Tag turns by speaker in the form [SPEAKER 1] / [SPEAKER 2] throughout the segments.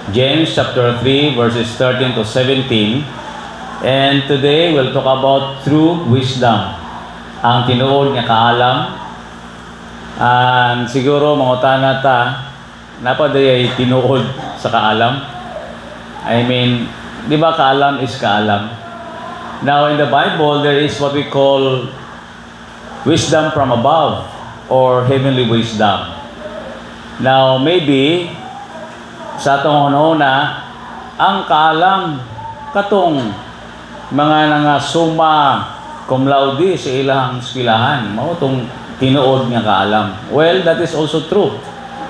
[SPEAKER 1] James chapter 3 verses 13 to 17. And today we'll talk about true wisdom. Ang tinuod nga kaalam. And siguro mangutana ta, napaday tinuod sa kaalam. I mean, di ba kaalam is kaalam? Now in the Bible, there is what we call wisdom from above or heavenly wisdom. Now maybe sa atong una, ang kaalam katong mga nga suma cum laude sa ilang eskwelahan, mao tong tinuod nga kaalam. Well, that is also true.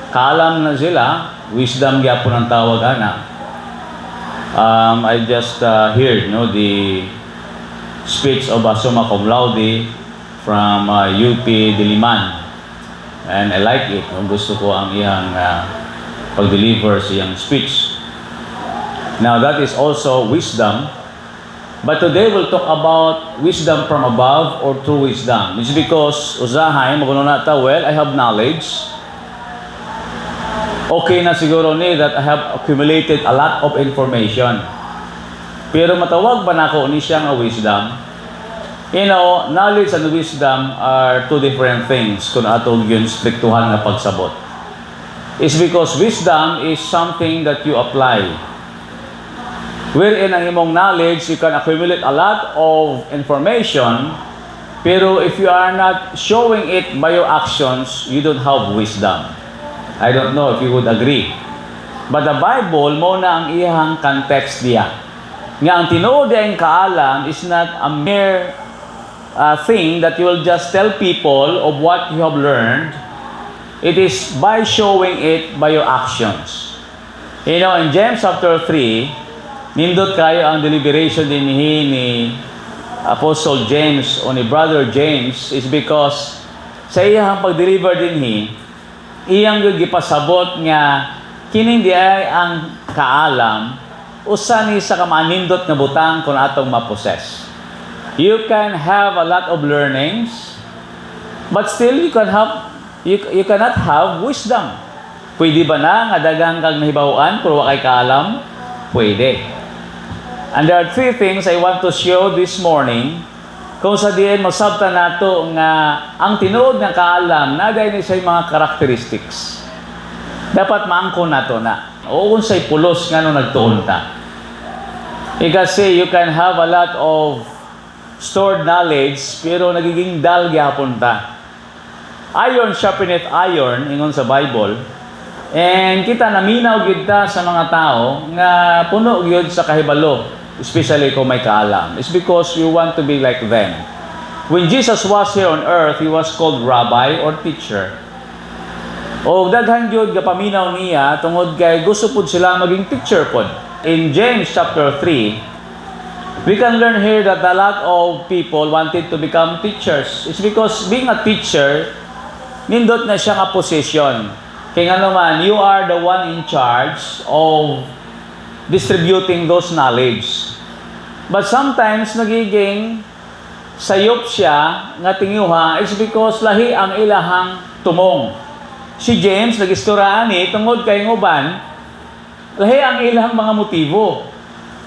[SPEAKER 1] Kaalam na sila, wisdom gyapon ang tawag ana. I just heard the speech of a summa cum laude from UP Diliman, and I like it. Gusto ko ang iyang pag-deliver sa iyang speech. Now that is also wisdom, but today we'll talk about wisdom from above or true wisdom. It's because usahay maguno na ta, well, I have knowledge. Okay na siguro ni that I have accumulated a lot of information. Pero matawag ba nako ni siya nga wisdom? You know, knowledge and wisdom are two different things kung atong yun striktuhan nga pagsabot. It's because wisdom is something that you apply. Wherein ang imong knowledge, you can accumulate a lot of information, pero if you are not showing it by your actions, you don't have wisdom. I don't know if you would agree. But the Bible, mo na ang iyang context diya. Nga ang tinuod ang kaalam is not a mere thing that you will just tell people of what you have learned. It is by showing it by your actions. You know, in James chapter 3, nindot kayo ang deliberation din ni Apostle James o ni Brother James is because sa iyang pag-deliver din iyang gipasabot nga kining di ay ang kaalam usa ni sa kamanindot nga butang kung atong maposes. You can have a lot of learnings, but still you cannot have wisdom. Pwede ba na nga daghang kag nahibaw-an pero wa kay kaalam? Pwede. And there are three things I want to show this morning kung sa diin masabtan nato nga ang tinuod nga kaalam naday ni say mga characteristics. Dapat maangkon nato na. O unsay pulos ngano nagtuon ta. Kasi you can have a lot of stored knowledge pero nagiging dull gyapon ta. Iron sharpeneth iron ingon sa Bible. And kita naminaw gid ta sa mga tao nga puno gyud sa kahibalo. Especially kung may kaalam. It's because you want to be like them. When Jesus was here on earth, He was called rabbi or teacher. O daghan gyud nga paminaw niya tungod kay gusto pud sila maging teacher pod. In James chapter 3, we can learn here that a lot of people wanted to become teachers. It's because being a teacher, nindot na siya nga position. Kaya nga naman, you are the one in charge of distributing those knowledge. But sometimes nagiging sayop siya nga tinguha is because lahi ang ilahang tumong. Si James nagistoraan tungod kay nguban lahi ang ilahang mga motibo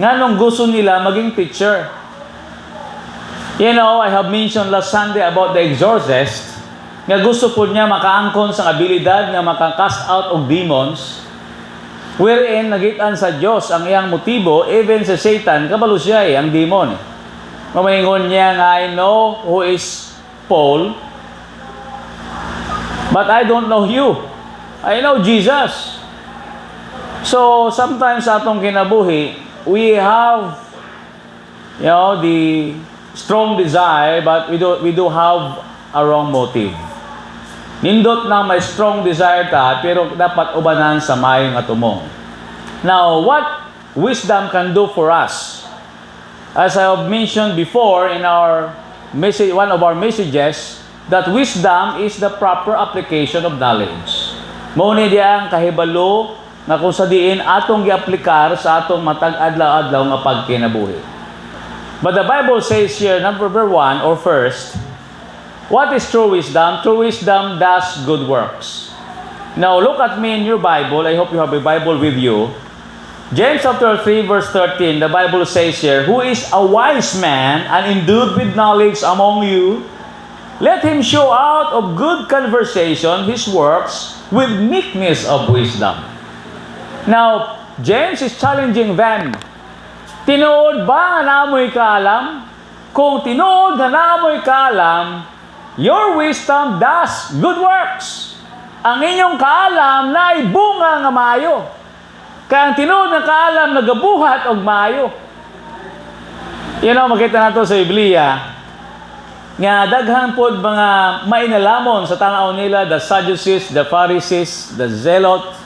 [SPEAKER 1] nganong gusto nila maging teacher. You know, I have mentioned last Sunday about the exorcist nga gusto po niya makaangkon sa abilidad nga makakast out of demons. Wherein nagitan sa Diyos ang iyang motibo, even sa Satan, kabalo siya ang demon. Mamaingon niya nga, I know who is Paul, but I don't know you. I know Jesus. So, sometimes sa atong kinabuhi, we have, the strong desire, but we do have a wrong motive. Nindot na may strong desire ta, pero dapat ubanan sa mayong atumong. Now, what wisdom can do for us? As I have mentioned before in our message, one of our messages, that wisdom is the proper application of knowledge. Mauni diya ang kahibalo nga kung sa diin atong gi-aplikar sa atong matag adlaw-adlaw nga pagkinabuhi. But the Bible says here, number 1 or first, what is true wisdom? True wisdom does good works. Now, look at me in your Bible. I hope you have a Bible with you. James chapter 3 verse 13, the Bible says here, "Who is a wise man and endued with knowledge among you? Let him show out of good conversation his works with meekness of wisdom." Now, James is challenging them. Tinuod ba nga naamoy kaalam? Kung tinuod nga naamoy kaalam, your wisdom does good works. Ang inyong kaalam na ay bunga nga maayo. Kaya ang tinuod nga kaalam nagabuhat og maayo. Makita nato sa Biblia nga daghan pod mga mainalamon sa tanaw nila, the Sadducees, the Pharisees, the Zealots,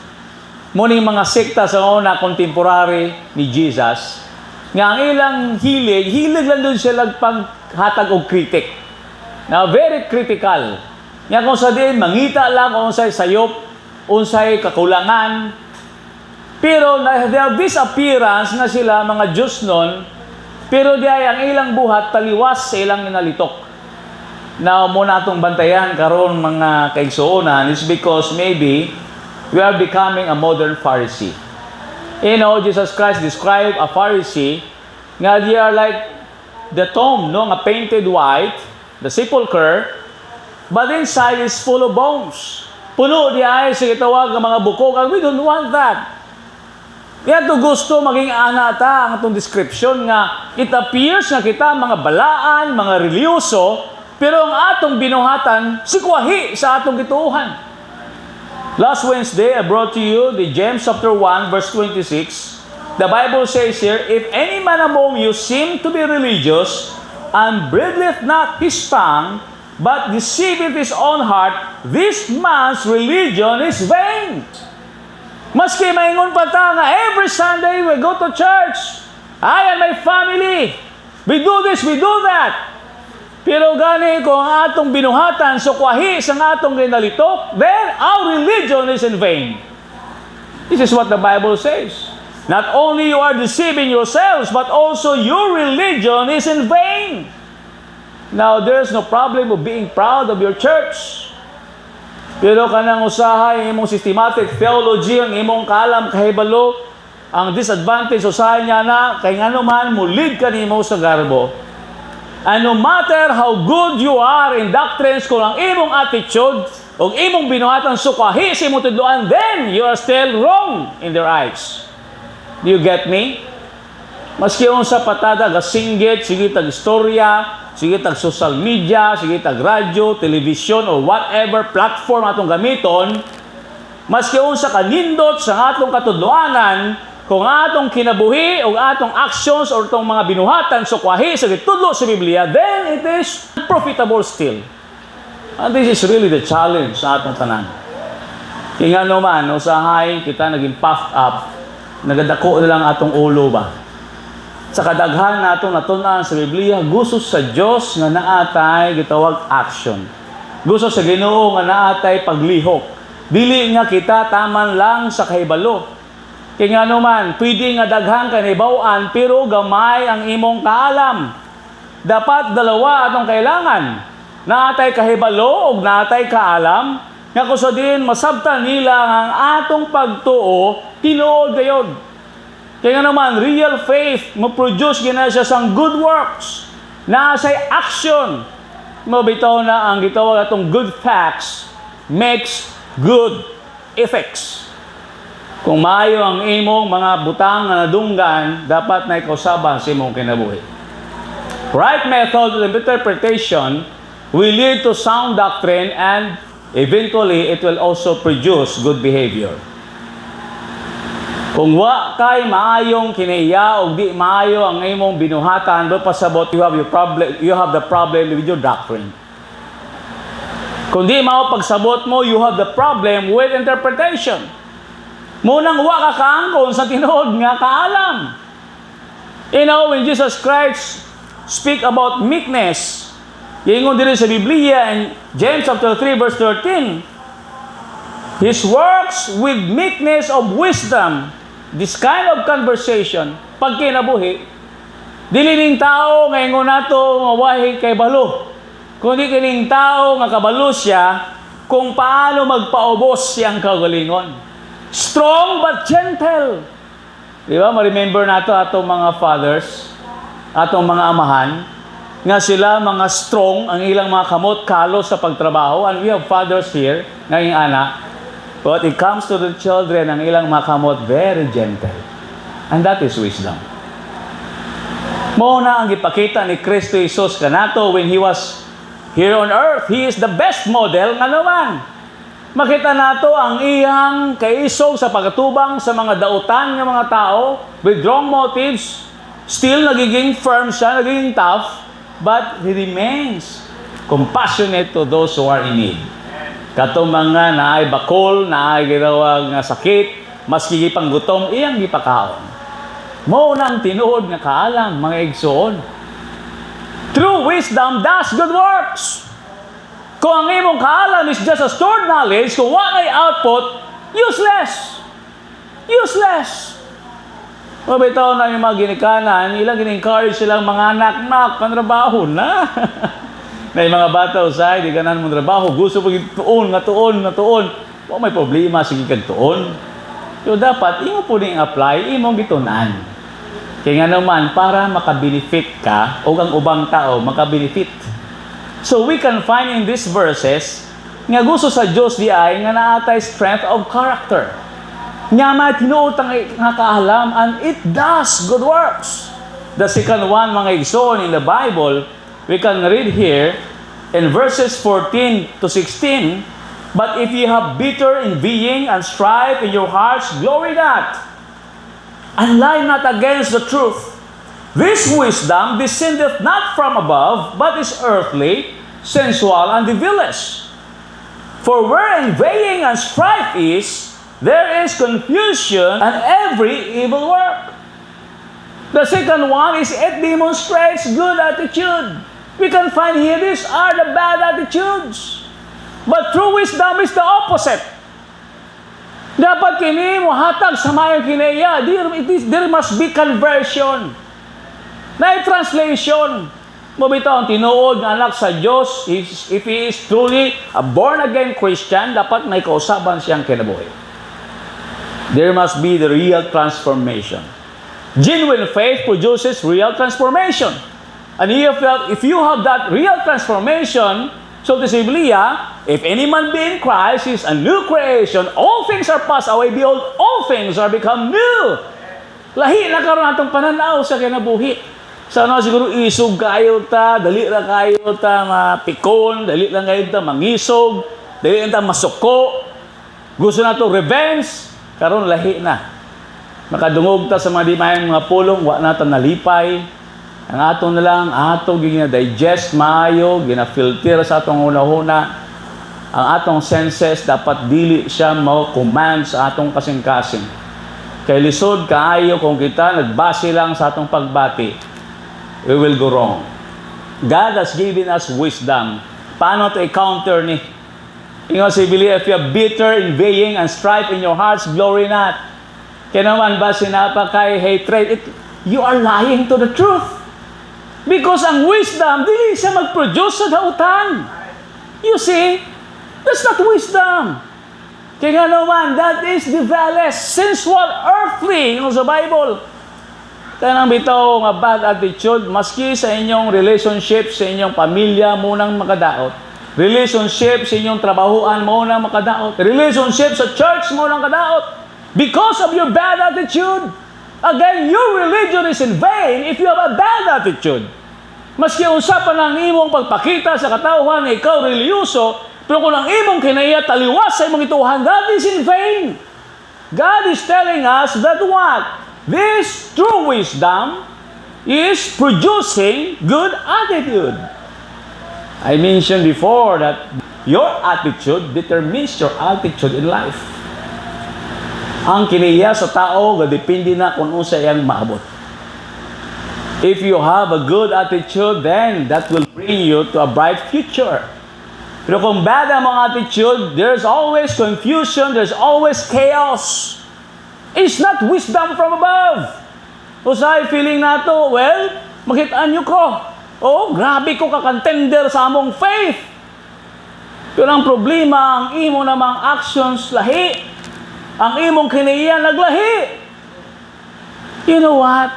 [SPEAKER 1] muning mga sekta sa una contemporary ni Jesus, nga ang ilang hilig lang doon sila paghatag og kritik. Now, very critical. Nga kung sa din, mangita lang kung unsay sayop, unsay kakulangan. Pero they have this appearance na sila mga Diyos nun, pero di ay ang ilang buhat taliwas sa ilang inalitok. Now, muna itong bantayan karon mga kaigsuonan is because maybe we are becoming a modern Pharisee. Jesus Christ described a Pharisee nga they are like the tomb, nga painted white, the sepulcher, but inside is full of bones. Puno di ay sa gitawag ng mga bukog, and we don't want that. Yan to gusto maging anata ang itong description nga it appears na kita mga balaan, mga religyoso, pero ang atong binuhatan sikwahi sa atong gituuhan. Last Wednesday, I brought to you the James chapter 1, verse 26. The Bible says here, "If any man among you seem to be religious, and bridleth not his tongue, but deceiveth his own heart, this man's religion is vain." Maski maingon pa ta nga every Sunday we go to church, I and my family, we do this, we do that. Pero gani kung ang atong binuhatan sukwahi sa atong ginalitok, then our religion is in vain. This is what the Bible says. Not only you are deceiving yourselves, but also your religion is in vain. Now, there's no problem of being proud of your church. Pero kanang usahay imong systematic theology, ang imong kaalam kahibalo, ang disadvantage usahay niya na kay ngano man mo lead kanimo sa garbo. And no matter how good you are in doctrines, kung ang imong attitude o imong binuhatan sukwahi sa imong tudloan, then you are still wrong in their eyes. Do you get me? Maski unsa patada gasinggit, sige tag istorya, sige tag social media, sige tag radyo, television, or whatever platform atong gamiton, maski unsa kanindot sa atong katudloanan, kung atong kinabuhi o atong actions or itong mga binuhatan sukwahi sa gitudlo sa Biblia, then it is profitable still. And this is really the challenge sa atong tanan. Kaya nga naman, usahay kita naging puffed up, nagadako na lang atong ulo ba? Sa kadaghan natong natunan sa Biblia, gusto sa Dios nga naatay gitawag action. Gusto sa Ginoo nga naatay paglihok. Dili nga kita taman lang sa kahibalo. Kaya nga naman, pwede nga daghang kanibawan, pero gamay ang imong kaalam. Dapat dalawa atong kailangan. Naatay kahibalo o naatay kaalam, nga kusa din masabtan nila ang atong pagtuo, tinuod gayod. Kaya nga naman, real faith, mo-produce gina siya sang good works. Naasay action. Mabitaw na ang gitawag atong good facts makes good ethics. Kung maayo ang imong mga butang na nadunggan, dapat na ikausabang sa imong kinabuhi. Right method of interpretation will lead to sound doctrine and eventually it will also produce good behavior. Kung wa kay maayong kinaiya o di maayo ang imong binuhatan, do pasabot you have the problem with your doctrine. Kung di mao pagsabot mo, you have the problem with interpretation. Munang wa ka kaangkon sa tinuod nga kaalam. When Jesus Christ speak about meekness, ingon diri sa Biblia in James chapter 3 verse 13, His works with meekness of wisdom. This kind of conversation, pag kinabuhi, dili ning tao nga ingon nato nga wahi kay balo, kundi kining tao nga kabalo siya kung paano magpaubos siyang kagalingon. Strong but gentle. Di ba? Ma-remember nato atong mga fathers, atong mga amahan, nga sila mga strong, ang ilang mga kamot, kalos sa pagtrabaho. And we have fathers here, ngayong anak. But it comes to the children, ang ilang mga kamot, very gentle. And that is wisdom. Muna ang ipakita ni Kristo Jesus kanato when He was here on earth. He is the best model nga naman. Makita nato ang iyang kaisog sa pagkatubang sa mga dautan ng mga tao with wrong motives. Still, nagiging firm siya, nagiging tough, but He remains compassionate to those who are in need. Katong mga naay bakol, naay ginawang sakit, maski gipang gutom, iyang gipakaon. Mao nang tinuod nga kaalam, mga igsoon. True wisdom does good works. Kung ang imong kaalam is just a stored knowledge, kung walay output, useless. Useless. Mabitaw na yung mga ginikanan, ilang gin-encourage silang mga anak-nak, panrabaho na. Na yung mga bata usay, di ganan mong trabaho, gusto pag tuon, nga tuon. O may problema, sige kag tuon. So dapat, imo po rin apply, imong gitunan. Kaya nga naman, para makabenefit ka, o ang ubang tao, makabenefit. So we can find in these verses, nga gusto sa Diyos di ay, nga naatay strength of character. Nga may tinuot nga kaalam, and it does good works. The second one, mga igsoon, in the Bible, we can read here, in verses 14 to 16, but if ye have bitter envying and strife in your hearts, glory not, and lie not against the truth. This wisdom descendeth not from above, but is earthly, sensual, and devilish. For where envying and strife is, there is confusion and every evil work. The second one is it demonstrates good attitude. We can find here, these are the bad attitudes. But true wisdom is the opposite. Dapat kini mo hatag sa mayong kinaya. There must be conversion. Na translation. Mabitaw ang tinuod ng anak sa Diyos, if he is truly a born-again Christian, dapat may kausaban siyang kinabuhi. There must be the real transformation. Genuine faith produces real transformation. And if you have that real transformation, so to say, if any man be in Christ, he is a new creation. All things are passed away. Behold, all things are become new. Lahi na karon atong pananaw sa kinabuhi. Sana siguro isog kayo ta, dali ra kayo ta mapikon, dali lang kayo ta mangisog, dali lang ta masuko. Gusto na to revenge, karon lahi na. Makadungog ta sa mga di mayang mga pulong, wa na ta nalipay. Ang ato na lang, ato gina-digest maayo, gina-filter sa atong una-una. Ang atong senses, dapat dili siya ma-command sa atong kasing-kasing. Kay lisod kaayo kung kita nagbase lang sa atong pagbati, we will go wrong. God has given us wisdom. Paano to encounter ni? Ingon si Billy, if you have bitter, envying, and strife in your hearts, glory not. Kaya naman ba sinapa kay hatred? You are lying to the truth. Because ang wisdom, dili siya mag-produce sa dautan. You see, that's not wisdom. Kaya nga naman, that is devilish, sensual, earthly, yung sa Bible. Kaya nang bitaw nga bad attitude, maski sa inyong relationship, sa inyong pamilya, munang makadaot. Relationship sa inyong trabahoan, munang makadaot. Relationship sa church, munang makadaot. Because of your bad attitude. Again, your religion is in vain if you have a bad attitude. Maski usapan ang imong pagpakita sa katauhan na ikaw reliyoso, pero kung ang imong kinaya taliwas sa imong ituhan, that is in vain. God is telling us that what? This true wisdom is producing good attitude. I mentioned before that your attitude determines your altitude in life. Ang kiniya sa tao, depende na kung unsa iyang maabot. If you have a good attitude, then that will bring you to a bright future. Pero kung bad ang mga attitude, there's always confusion, there's always chaos. It's not wisdom from above. Usay feeling nato, well, makitaan nyo ko. Oh, grabe ko ka-contender sa among faith. Pero ang problema, ang imo namang actions lahi. Ang imong kinaiya naglahi. You know what?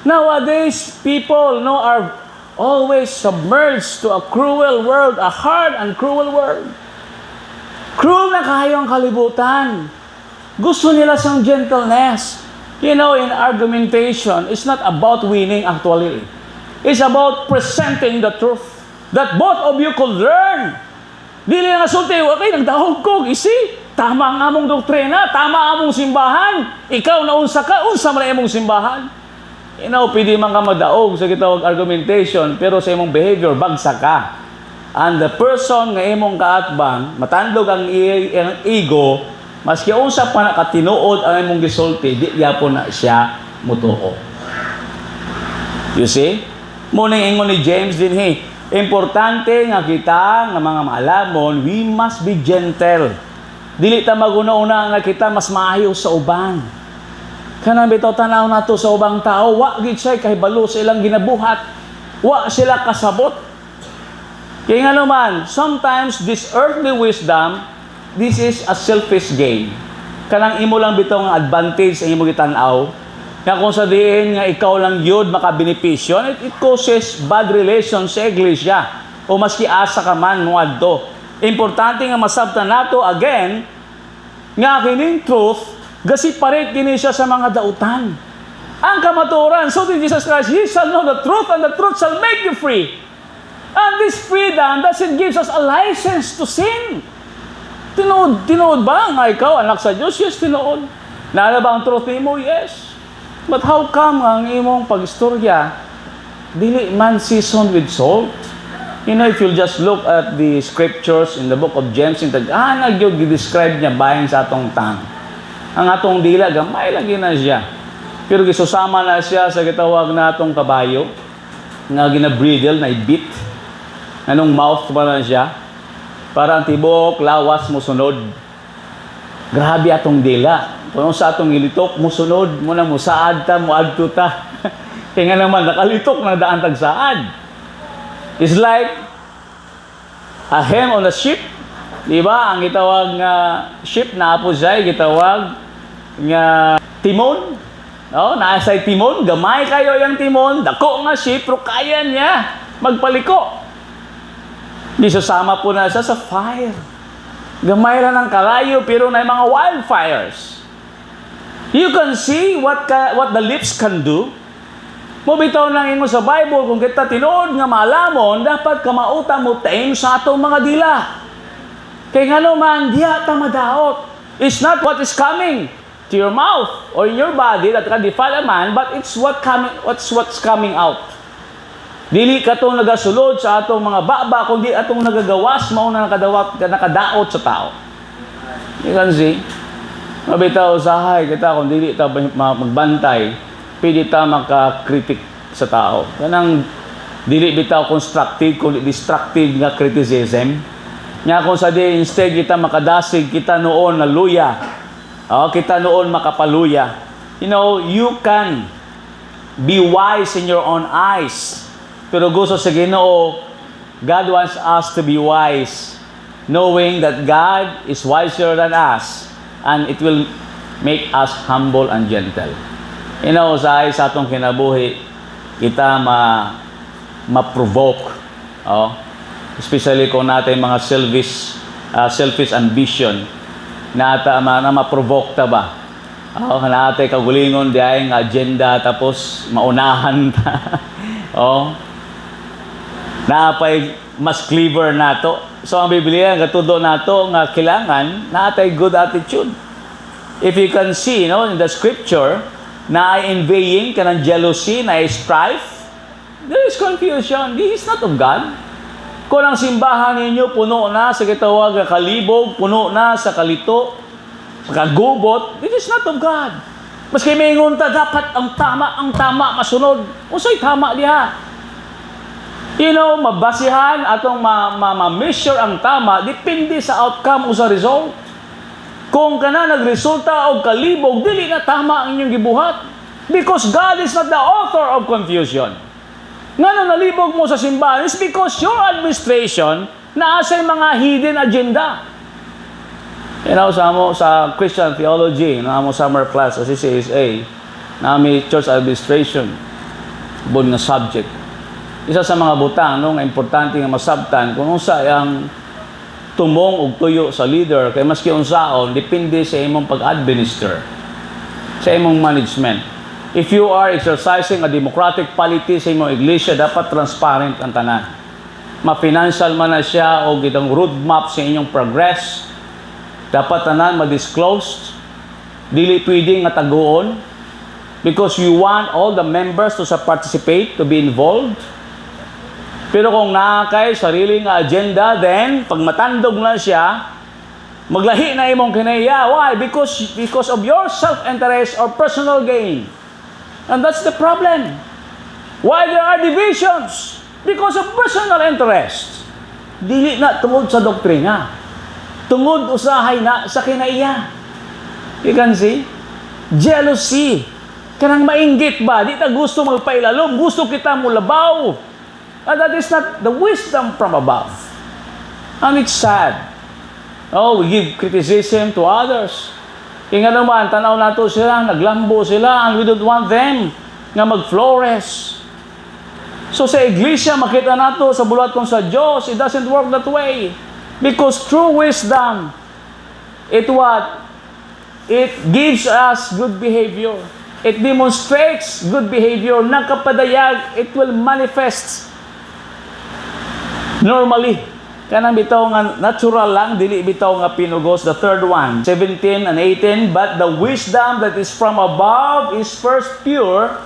[SPEAKER 1] Nowadays, people are always submerged to a cruel world, a hard and cruel world. Cruel na kayo ang kalibutan. Gusto nila siyang gentleness. You know, in argumentation, it's not about winning actually. It's about presenting the truth that both of you could learn. Dili nga sulti, okay, nagdahog ko, isi. Tama ang among doktrina, tama ang among simbahan. Ikaw na unsa ka, unsa man ang among simbahan. You know, pwede man ka madaog sa kitawag argumentation, pero sa imong behavior, bagsak ka. And the person nga imong kaatbang, matandog ang ego, maski unsa pa nakatinuod ang imong gisulti, di gyapon na siya mutuo. You see? Muning ingon ni James din, importante nga kita nga mga maalamon, we must be gentle. Dili ta maguna-una nga kita mas maayo sa uban. Kanang bitaw tanaw nato sa ubang tao, wa gid siya kahibalo sa ilang ginabuhat. Wa sila kasabot. Kaya nga naman, sometimes this earthly wisdom, this is a selfish gain. Kanang imo lang bitaw nga advantage sa imo gitanaw. Nga kung sa diin nga ikaw lang yun makabenepisyo, it causes bad relations sa iglesia. O maski asa ka man mo adto. Importante nga masabtan nato again, nga kining truth, gasiparit kini siya sa mga dautan. Ang kamaturan, so did Jesus Christ, He shall know the truth and the truth shall make you free. And this freedom, doesn't gives us a license to sin. Tinuod ba nga ikaw, anak sa Diyos? Yes, tinuod. Naala ba ang truth mo? Yes. But how come ang imong pag-istorya, dili man seasoned with salt? You know, if you'll just look at the scriptures in the book of James, nagyog i-describe niya bahin sa atong tang. Ang atong dila, gamay lagi na siya. Pero gisusama na siya sa gitawag na atong kabayo, nga ginabridle, na ibit. Anong mouth ba na siya? Para ang tibok, lawas mo sunod. Grabe atong dila. Kung sa atong ilitok, musunod, muna mo saad ta, muadto ta. Kaya nga naman, nakalitok na daan tagsaad. It's like a hem on a ship. Diba? Ang gitawag nga ship na po siya, gitawag nga timon. No? Naasay timon, gamay kayo yung timon, dako nga ship, pero kaya niya magpaliko. Di sasama po na siya sa fire. Gamay lang ng kalayo, pero na mga wildfires. You can see what the lips can do. Mubitaw lang ingo sa Bible, kung kita tinuod nga malamon, dapat kamauta mo tame sa atong mga dila. Kaya nga naman, diya ta madaot. It's not what is coming to your mouth or in your body that can defile a man, but it's what's coming out. Dili ka itong nagasulod sa atong mga baba, kundi atong nagagawas, mauna nakadaot sa tao. You can see? Mabitaw usahay kita kung dili ta magbantay, pwede ta makakritik sa tao. Kanang dili bitaw constructive kundi destructive nga criticism. Nya kung sa di instead kita makadasig, kita noon na luya. Kita noon makapaluya. You know, you can be wise in your own eyes. Pero gusto sa Ginoo, God wants us to be wise, knowing that God is wiser than us. And it will make us humble and gentle. You know, sa atong kinabuhi, kita ma-provoke. Especially kung natin mga selfish ambition, na ma-provoke ta ba? Natin kagulingon di ay nga agenda, tapos maunahan ta. Naapay mas clever nato. So ang Biblia gatudo nato nga kailangan natay good attitude. If you can see, in the scripture na ay envying kanang jealousy, na ay strife, there is confusion. This is not of God. Kung ang simbahan ninyo puno na sa gitawag nga kalibog, puno na sa kalito, sa kagubot, this is not of God. Maski maingon ta dapat ang tama masunod. Unsay tama diha? Mabasihan atong ma-measure ang tama, depende sa outcome o sa result. Kung kana nagresulta og kalibog, dili na tama ang inyong gibuhat. Because God is not the author of confusion. Nga nalibog mo sa simbahan is because your administration naasay mga hidden agenda. Sa Christian theology, mo summer class, as CSA, na may church administration bud nga subject. Isa sa mga butang no nga importante nga masabtan kung unsa ang tumong og tuyo sa leader kay maski unsaon depende sa imong pag-administer, sa imong management. If you are exercising a democratic polity sa imong iglesia, dapat transparent ang tanan. Ma-financial man na siya o gitang roadmap sa inyong progress, dapat tanan ma-disclosed. Dili pwede nga taguon because you want all the members to participate, to be involved. Pero kung nakakay sarili nga agenda, then pag matandog na siya, maglahi na imong kinaya. Why? Because of your self-interest or personal gain. And that's the problem. Why there are divisions? Because of personal interest. Dili na tungod sa doktrina. Tungod usahay na sa kinaiya. You can see? Jealousy. Kanang mainggit ba? Di ta gusto magpailalom. Gusto kita mo labaw. And that is not the wisdom from above. And it's sad. Oh, we give criticism to others. Kaya nga naman, tanaw nato sila, naglambo sila, and we don't want them nga mag-flourish. So sa iglesia, makita nato sa bulatong sa Diyos, it doesn't work that way. Because true wisdom, it gives us good behavior. It demonstrates good behavior. Nakapadayag, it will manifest normally. Kanang bitaw nga natural lang, dili bitaw nga pinugos. The third one, 17 and 18. But the wisdom that is from above is first pure,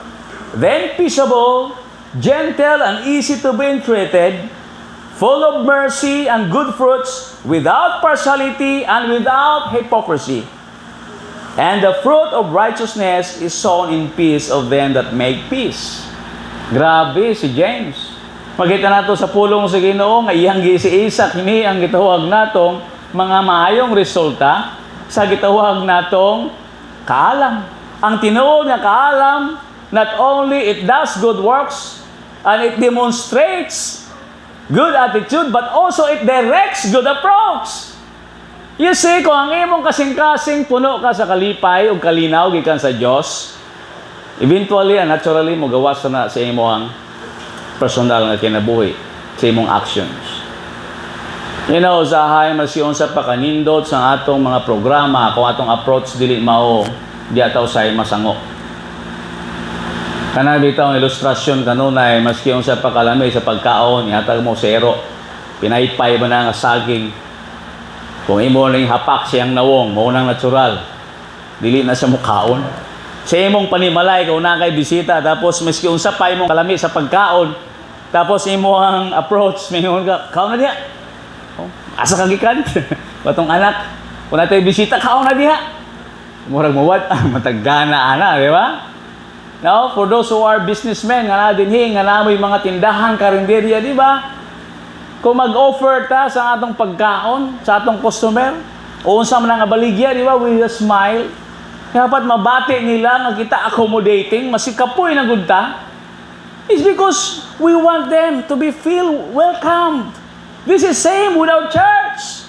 [SPEAKER 1] then peaceable, gentle and easy to be entreated, full of mercy and good fruits, without partiality and without hypocrisy. And the fruit of righteousness is sown in peace of them that make peace. Grabe si James. Makita nato sa pulong sa Ginoo nga iyang si Isaac, kini ang gitawag natong mga maayong resulta sa gitawag natong kaalam. Ang tinuod nga kaalam, not only it does good works and it demonstrates good attitude, but also it directs good approach. You see, kung ang imong kasing-kasing puno ka sa kalipay o kalinaw gikan sa Dios, eventually and naturally mo gawas na sa imong personal nga kinabuhi, sa imong actions. You know, usahay masiyon sa pakanindot sa atong mga programa, kung atong approach dili mao, di ataw say masango. Kana bitaw ang ilustrasyon kanunay, maski yung sa pakalami sa pagkaon, ihatag mo zero. Pinaypay ba na nga saging. Kung imo ning hapak siyang nawong, mao nang natural. Dili na sa mukhaon. Sa imong panimalay, kung na kay bisita, tapos maski unsa pa imong kalami sa pagkaon, tapos imo ang approach, mingon ka, kaon na diha. Oh, asa ka gikan? Batong anak, kung natay bisita, kaon na diha. Murag mawat, mataggana ana, di ba? Now, for those who are businessmen, nga na dinhi, nga na may mga tindahan, karinderya, di ba? Kung mag-offer ta sa atong pagkaon, sa atong customer, o unsa man nga baligya, di ba? With a smile. Dapat mabati nila nga kita accommodating, masikapoy na gud ta. It's because we want them to be feel welcomed. This is same with our church.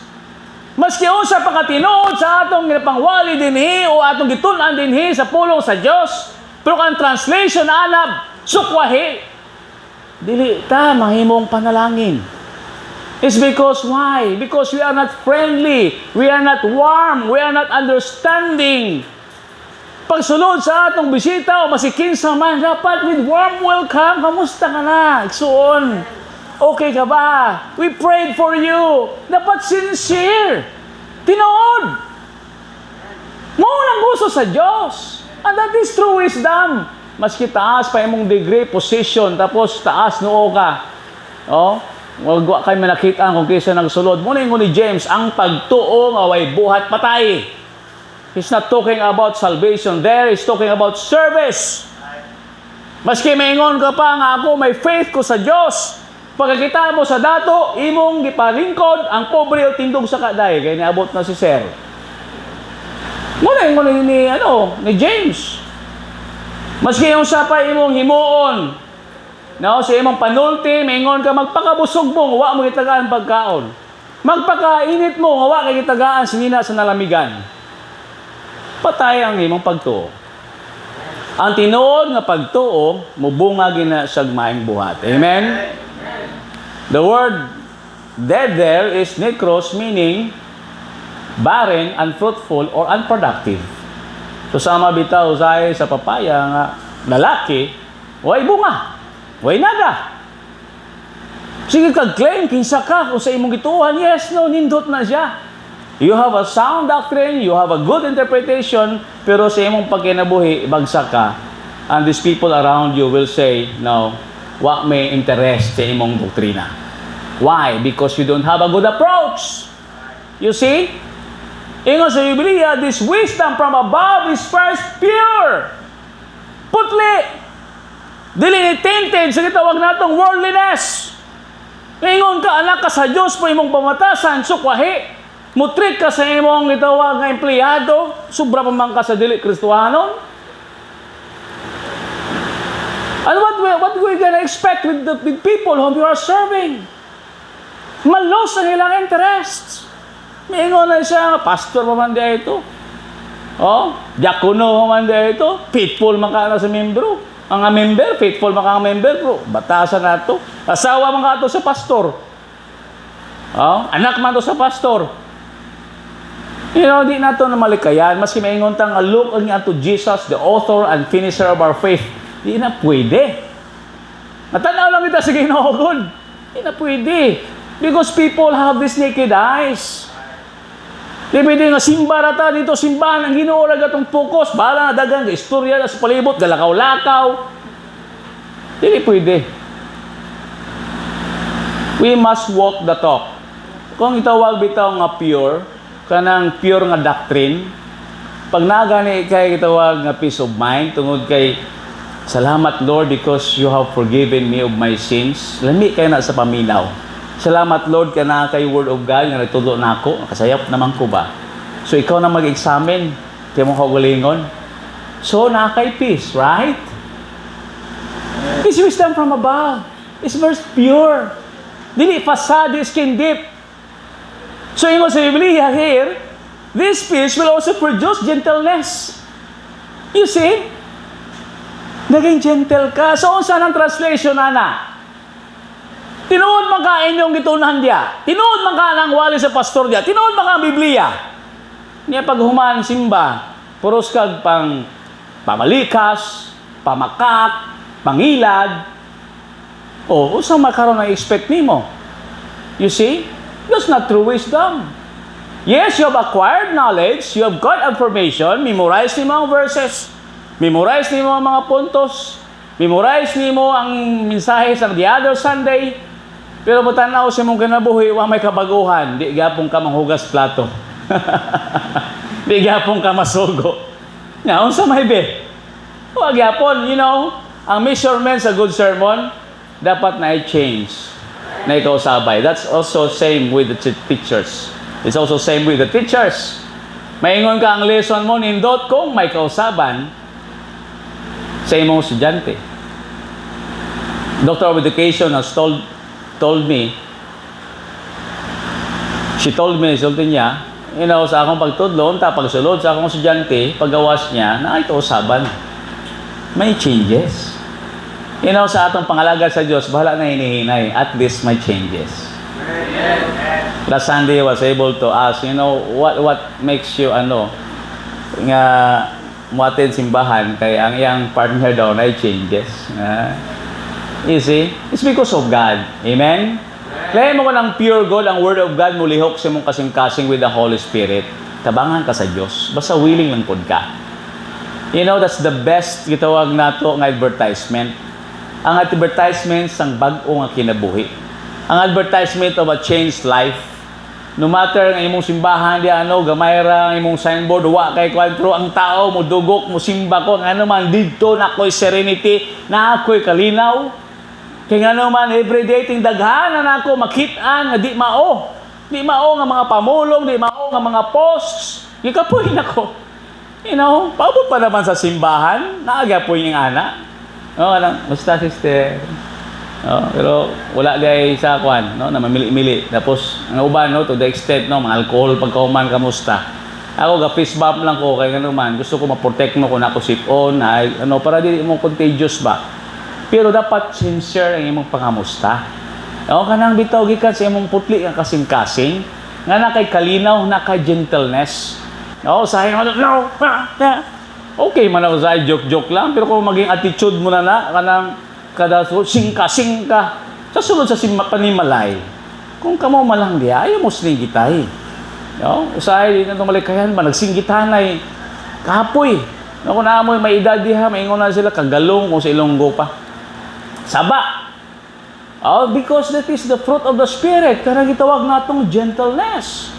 [SPEAKER 1] Maski usa pa katinuod sa atong ginapangwali dinhi o atong gitun-an dinhi sa pulong sa Dios, pero kan translation anab sukwahi. Dili ta mahimong panalangin. It's because why? Because we are not friendly, we are not warm, we are not understanding. Pagsulod sa atong bisita o masikin sa man, dapat with warm welcome. Kamusta ka na? Igsuon. Okay ka ba? We prayed for you. Dapat sincere. Tinood. Mo nang gusto sa Diyos. And that is true wisdom. Maski taas pa imong degree, position, tapos taas noo ka. Oh, wag kay manakita kung kaysa nagsulod. Mo ni James, ang pagtuo nga way buhat patay. He's not talking about salvation there. He's talking about service. Maski maingon ka pa nga ako, may faith ko sa Diyos. Pagkakita mo sa dato, imong gipalingkod, ang pobre o tindog sa kaday. Kaya niabot na si Sir. Muna yung ni James. Maski yung sapa imong himuon. No, sa imong panulti, maingon ka, magpakabusog mo, wa mo gitagaan pagkaon. Magpakainit mo, wa kay gitagaan sinina sa nalamigan. Patay ang imong pagtuo. Ang tinuod nga pagtuo, mubunga gina sa maayong buhat. Amen? The word dead there is necros, meaning barren, unfruitful, or unproductive. So sama bitaw sa papaya nga lalaki, way bunga, way naga. Sige kag-claim, kinsa ka kung sa imong gituhan, yes, no, nindot na siya. You have a sound doctrine, you have a good interpretation, pero sa imong pagkinabuhi, bagsak ka. And these people around you will say, no, what may interest sa imong doktrina. Why? Because you don't have a good approach. You see? Ingon sa Biblia, this wisdom from above is first pure. Putli. Dili ni tainted sa gitawag natong worldliness. Ingon ka, anak ka sa Diyos po imong pamatasan, sukwahi. Mutreat ka sa imong gitawag nga empleyado, sobra pa man ka sa dili Kristohanon. And what we gonna expect with people whom you are serving? Malos ang ilang interests. Mingon na siya, pastor pa man diya ito. Oh, diakono pa man diya ito. Faithful man ka na sa membro. Ang member, faithful man ka member, bro. Batasan na ito. Asawa man ka ito sa pastor. Oh, anak man ito sa pastor. You know, di na ito na malikayan. Maski maingon tang look ang to Jesus, the author and finisher of our faith. Di na pwede. Natanaw lang kita sa Ginoo gud. Di na pwede. Because people have these naked eyes. Di pwede nga simba rata dito, simbahan ang Ginoo ra gatong focus. Bala na dagang istorya sa palibot, galakaw-lakaw. Di pwede. We must walk the talk. Kung itawag bitaw nga pure, kanang pure nga doctrine, pag nagani kay itawag nga peace of mind, tungod kay salamat Lord because you have forgiven me of my sins. Lami kay na sa paminaw. Salamat Lord ka na kay word of God nga nagtudlo na ako. Kasayap naman ko ba? So ikaw na mag-examine kay mong kaugalingon. So na kay peace, right? This wisdom from above is very pure. Dili fasade, skin deep. So ingon sa Biblia here, this peace will also produce gentleness. You see? Naging gentle ka. So unsa nang translation ana? Tinuod man ka inyong gitunan diya. Tinuod man ka nang wali sa pastor diya. Tinuod man ka ang Biblia. Niya paghuman simba, puros kag pang pamalikas, pamakak, pangilad. O, unsa makaron na expect nimo? You see? That's not true wisdom. Yes, you have acquired knowledge, you have got information, memorize nimo ang verses, memorize nimo ang mga puntos, memorize nimo ang mensahe sa the other Sunday, pero matanaw sa mong kinabuhi, wa may kabaguhan, di gyapon ka manghugas plato. Di gyapon ka masugo. Nga, unsa may be? Wa gyapon, you know, ang measurement sa good sermon, dapat na i-change. Na ikaw sabay. That's also same with the teachers. It's also same with the teachers. Maingon ka ang lesson mo, nindot kong may kausaban sa imong estudyante. Doctor of Education has told me, she told me, niya, you know, sa akong pagtudlo, pagsulod sa akong estudyante, paggawas niya, na ito usaban. May changes. You know, sa atong pangalaga sa Diyos, bahala na hinihinay. At least may changes. Last Sunday, I was able to ask, you know, what makes you, nga, muatin simbahan, kaya ang iyang partner daw na changes. You see? It's because of God. Amen? Kaya mo ko ng pure gold, ang Word of God, mulihok sa mong kasing-kasing with the Holy Spirit. Tabangan ka sa Diyos. Basta willing lang pod ka. You know, that's the best gitawag nato ng advertisement. Ang advertisement sang bag-o nga kinabuhi. Ang advertisement of a changed life. No matter ang imong simbahan di gamay ra ang imong signboard, wa kay kwentro ang tao mo dugok mo simba ko ngano man didto na ko'y serenity, na ako'y kalinaw. Kay ngano man everyday ting daghan na ako makit-an nga di mao. Di mao nga mga pamulong, di mao nga mga posts. Gikapoy nako. You know, paabot pa naman sa simbahan, naagapoy ning ana. Basta sister. Pero wala gay sa kwan, na mamili-mili. Tapos ang uban to the extent mga alcohol pagkauman kamusta. Ako ga fist bump lang ko kay naman gusto ko ma-protect mo kung ako sipon ay ano para dili mo contagious ba. Pero dapat sincere ang imong pangamusta. O kanang bitaw gikan sa imong putli ang kasing-kasing nga na kay kalinaw na kay gentleness. O sa no. Okay man ako sa joke-joke lang pero kung maging attitude mo na kanang kada sing ka sa sulod sa panimalay. Kung kamo malang diya ayaw mo sinigitay. No, usay dito malikayan ba nagsinggitan ay kapoy. No, kung naamoy may edad diha, maingon na sila kagalong kung sa Ilonggo pa. Saba. Oh, because that is the fruit of the spirit. Kaya gitawag natong gentleness.